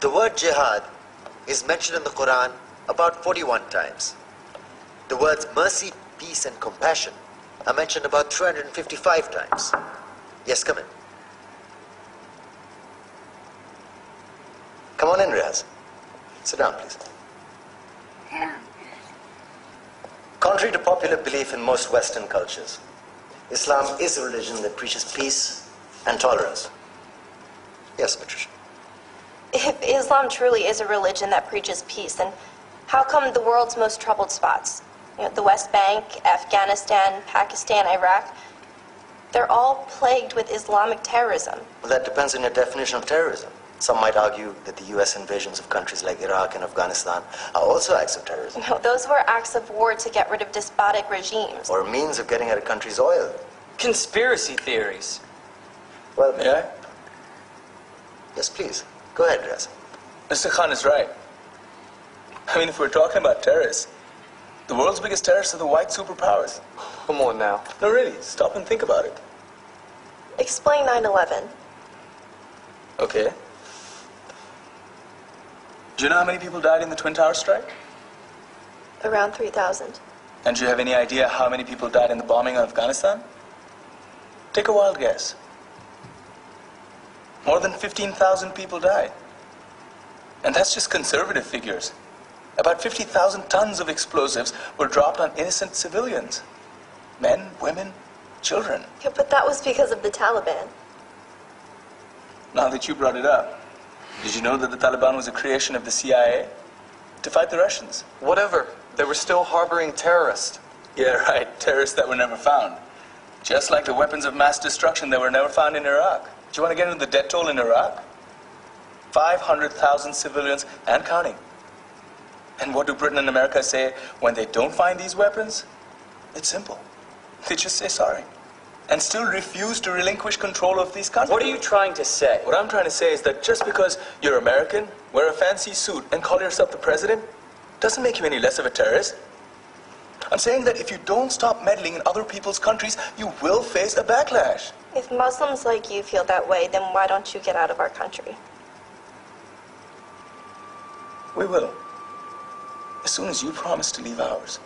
The word jihad is mentioned in the Quran about 41 times. The words mercy, peace, and compassion are mentioned about 355 times. Yes, come in. Come on in, Riazh. Sit down, please. Contrary to popular belief in most Western cultures, Islam is a religion that preaches peace and tolerance. Yes, Patricia. If Islam truly is a religion that preaches peace, then how come the world's most troubled spots, the West Bank, Afghanistan, Pakistan, Iraq, they're all plagued with Islamic terrorism? Well, that depends on your definition of terrorism. Some might argue that the US invasions of countries like Iraq and Afghanistan are also acts of terrorism. No, those were acts of war to get rid of despotic regimes. Or a means of getting at a country's oil. Conspiracy theories. Well, May I? Yes, please. Go ahead, Riazh. Mr. Khan is right. I mean, if we're talking about terrorists, the world's biggest terrorists are the white superpowers. Come on now. No, really, stop and think about it. Explain 9/11. Okay. Do you know how many people died in the Twin Towers strike? Around 3,000. And do you have any idea how many people died in the bombing of Afghanistan? Take a wild guess. More than 15,000 people died. And that's just conservative figures. About 50,000 tons of explosives were dropped on innocent civilians. Men, women, children. Yeah, but that was because of the Taliban. Now that you brought it up, did you know that the Taliban was a creation of the CIA to fight the Russians? Whatever. They were still harboring terrorists. Yeah, right. Terrorists that were never found. Just like the weapons of mass destruction that were never found in Iraq. Do you want to get into the death toll in Iraq? 500,000 civilians and counting. And what do Britain and America say when they don't find these weapons? It's simple. They just say sorry. And still refuse to relinquish control of these countries. What are you trying to say? What I'm trying to say is that just because you're American, wear a fancy suit, and call yourself the president, doesn't make you any less of a terrorist. I'm saying that if you don't stop meddling in other people's countries, you will face a backlash. If Muslims like you feel that way, then why don't you get out of our country? We will. As soon as you promise to leave ours.